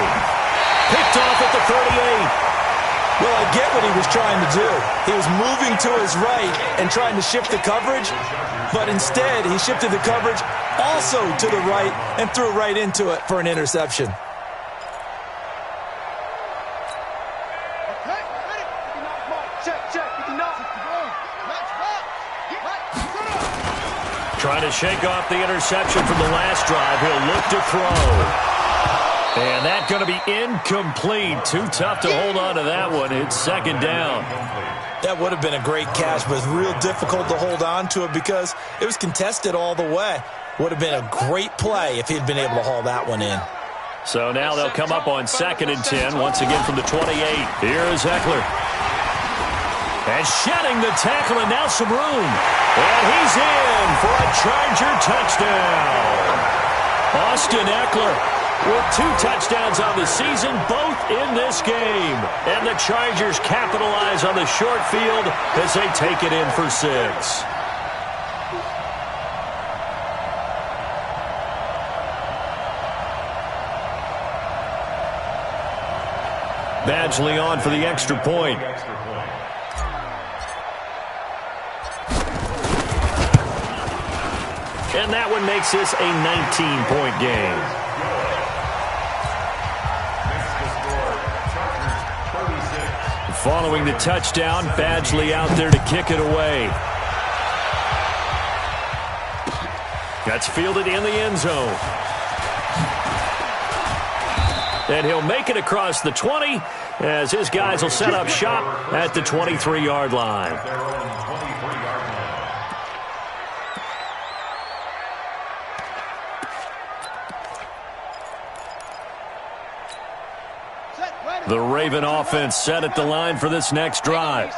Picked off at the 38. Well, I get what he was trying to do. He was moving to his right and trying to shift the coverage, but instead he shifted the coverage also to the right and threw right into it for an interception. Trying to shake off the interception from the last drive. He'll look to throw. And that's going to be incomplete. Too tough to hold on to that one. It's 2nd down. That would have been a great catch, but it's real difficult to hold on to it because it was contested all the way. Would have been a great play if he'd been able to haul that one in. So now they'll come up on 2nd and 10, once again from the 28. Here is Eckler. And shedding the tackle, and now some room. And he's in for a Charger touchdown. Austin Eckler with 2 touchdowns on the season, both in this game. And the Chargers capitalize on the short field as they take it in for 6. Badgley on for the extra point. And that one makes this a 19-point game. Following the touchdown, Badgley out there to kick it away. That's fielded in the end zone. And he'll make it across the 20 as his guys will set up shop at the 23-yard line. The Raven offense set at the line for this next drive.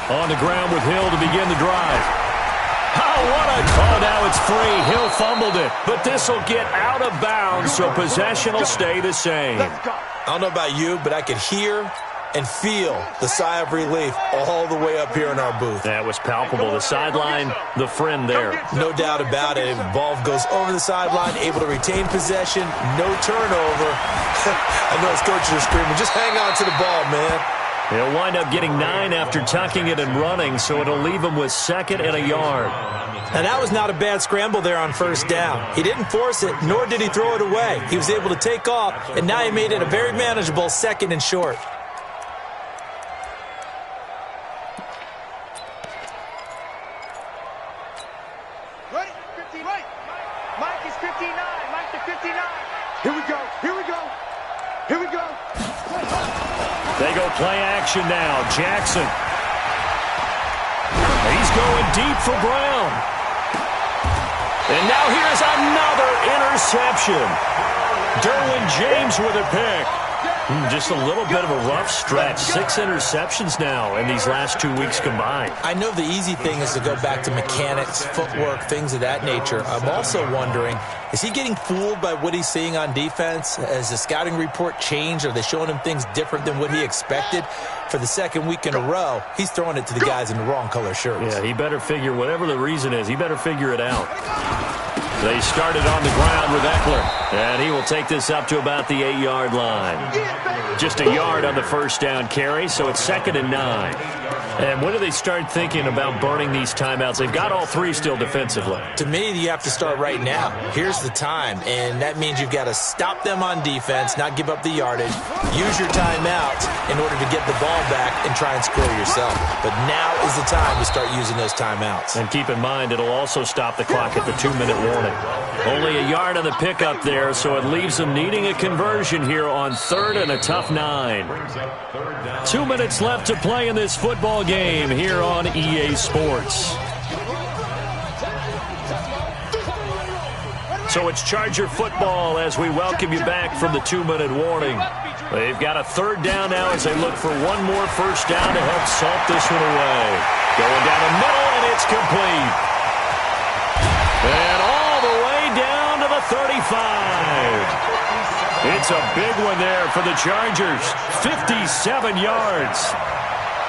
On the ground with Hill to begin the drive. Oh, now it's free. Hill fumbled it, but this will get out of bounds, so possession will stay the same. I don't know about you, but I could hear and feel the sigh of relief all the way up here in our booth. That was palpable. The sideline, the friend there. No doubt about it. The ball goes over the sideline, able to retain possession, no turnover. I know his coaches are screaming, just hang on to the ball, man. He'll wind up getting 9 after tucking it and running, so it'll leave him with 2nd and a yard. And that was not a bad scramble there on 1st down. He didn't force it, nor did he throw it away. He was able to take off, and now he made it a very manageable 2nd and short. Ready? 50, right. Mike is 59. Mike to 59. Here we go. Here we go. Here we go. They go play action now. Jackson. He's going deep for Brown. And now here's another interception. Derwin James with a pick. Just a little bit of a rough stretch. 6 interceptions now in these last 2 weeks combined. I know the easy thing is to go back to mechanics, footwork, things of that nature. I'm also wondering, is he getting fooled by what he's seeing on defense? Has the scouting report changed? Are they showing him things different than what he expected? For the 2nd week in a row, he's throwing it to the guys in the wrong color shirts. Yeah, he better figure, whatever the reason is, he better figure it out. They started on the ground with Eckler, and he will take this up to about the 8-yard line. Just a yard on the 1st down carry, so it's 2nd and 9. And when do they start thinking about burning these timeouts? They've got all 3 still defensively. To me, you have to start right now. Here's the time, and that means you've got to stop them on defense, not give up the yardage, use your timeout in order to get the ball back and try and score yourself. But now is the time to start using those timeouts. And keep in mind, it'll also stop the clock at the 2-minute warning. Only a yard on the pickup there, so it leaves them needing a conversion here on 3rd and a tough 9. 2 minutes left to play in this football game here on EA Sports. So it's Charger football as we welcome you back from the 2-minute warning. They've got a 3rd down now as they look for one more 1st down to help salt this one away. Going down the middle, and it's complete. And all the way down to the 35. It's a big one there for the Chargers. 57 yards.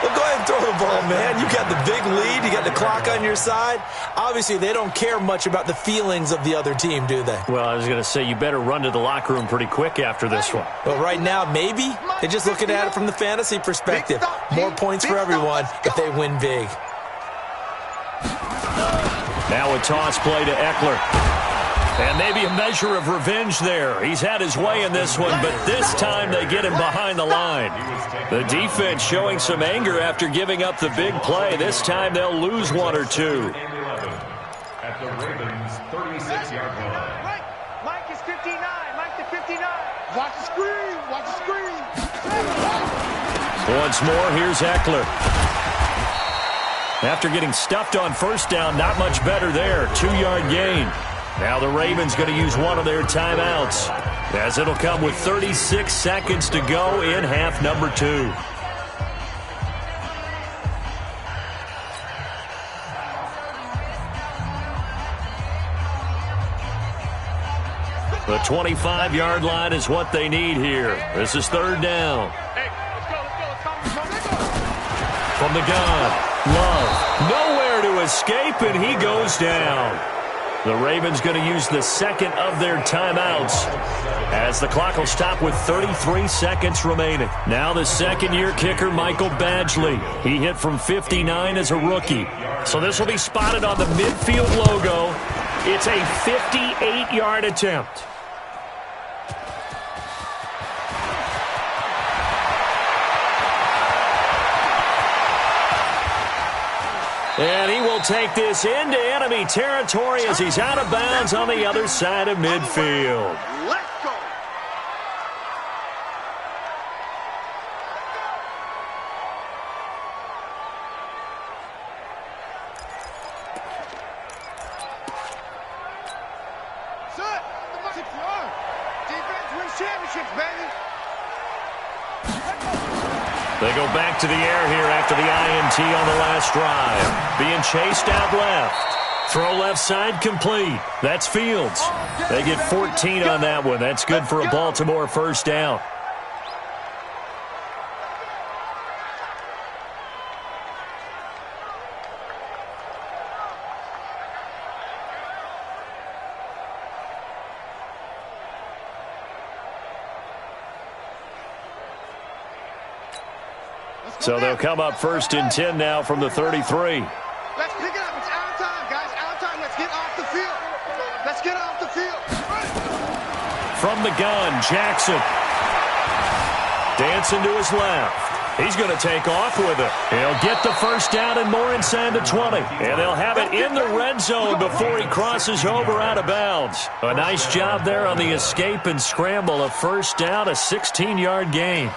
Well, go ahead and throw the ball, man. You got the big lead. You got the clock on your side. Obviously, they don't care much about the feelings of the other team, do they? Well, I was going to say, you better run to the locker room pretty quick after this one. Well, right now, maybe. They're just looking at it from the fantasy perspective. More points for everyone if they win big. Now a toss play to Eckler. And maybe a measure of revenge there. He's had his way in this one, but this time they get him behind the line. The defense showing some anger after giving up the big play. This time they'll lose 1 or 2. At the Ravens' 36-yard line. Mike is 59. Mike to 59. Watch the screen. Watch the screen. Once more, here's Eckler. After getting stuffed on 1st down, not much better there. 2-yard gain. Now the Ravens going to use one of their timeouts, as it'll come with 36 seconds to go in half number 2. The 25-yard line is what they need here. This is 3rd down. Hey, let's go. From the gun, Love, nowhere to escape, and he goes down. The Ravens going to use the second of their timeouts, as the clock will stop with 33 seconds remaining. Now the second-year kicker, Michael Badgley. He hit from 59 as a rookie. So this will be spotted on the midfield logo. It's a 58-yard attempt. And he will take this into enemy territory as he's out of bounds on the other side of midfield. Let's go. Set. 6 yards. Defense wins championships, baby. They go back to the air here after the INT on the last drive. Being chased out left. Throw left side complete. That's Fields. They get 14 on that one. That's good for a Baltimore first down. So they'll come up 1st and 10 now from the 33. Let's pick it up. It's out of time, guys. Out of time. Let's get off the field. Let's get off the field. From the gun, Jackson. Dancing to his left. He's going to take off with it. He'll get the first down and more inside the 20. And they'll have it in the red zone before he crosses over out of bounds. A nice job there on the escape and scramble. A first down, a 16-yard gain.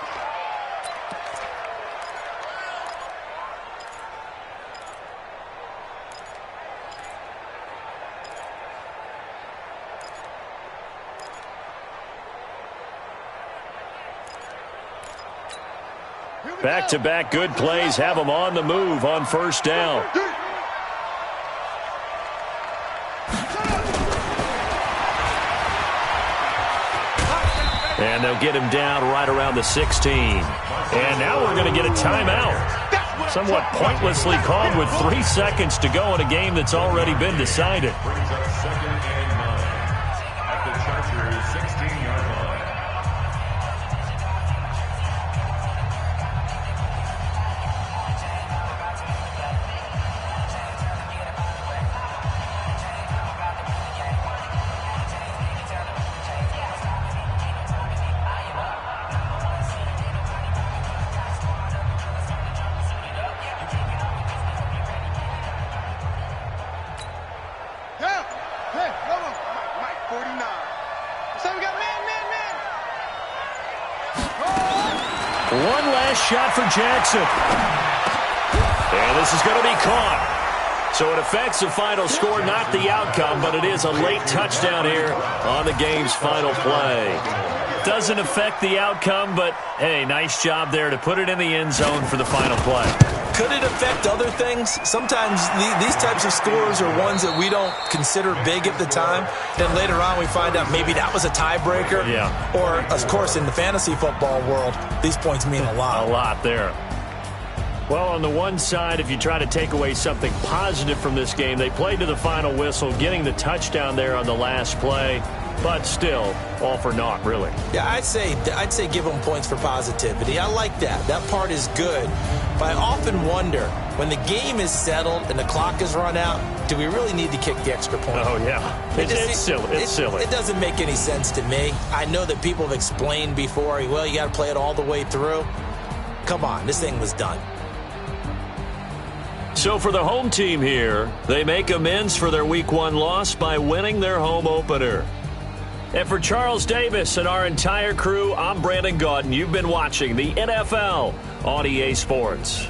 Back-to-back good plays have them on the move on first down. And they'll get him down right around the 16. And now we're going to get a timeout. Somewhat pointlessly called with 3 seconds to go in a game that's already been decided. Brings up 2nd and 9 at the Chargers' 16-yard line. One last shot for Jackson. And this is going to be caught. So it affects the final score, not the outcome, but it is a late touchdown here on the game's final play. Doesn't affect the outcome, but, hey, nice job there to put it in the end zone for the final play. Could it affect other things? Sometimes these types of scores are ones that we don't consider big at the time. Then later on we find out maybe that was a tiebreaker. Yeah. Or, of course, in the fantasy football world, these points mean a lot. A lot there. Well, on the one side, if you try to take away something positive from this game, they played to the final whistle, getting the touchdown there on the last play. But still, all for naught, really. Yeah, I'd say give them points for positivity. I like that. That part is good. But I often wonder, when the game is settled and the clock is run out, do we really need to kick the extra point? Oh, yeah. It's silly. It's silly. It doesn't make any sense to me. I know that people have explained before, well, you got to play it all the way through. Come on, this thing was done. So for the home team here, they make amends for their Week 1 loss by winning their home opener. And for Charles Davis and our entire crew, I'm Brandon Gaudin. You've been watching the NFL on EA Sports.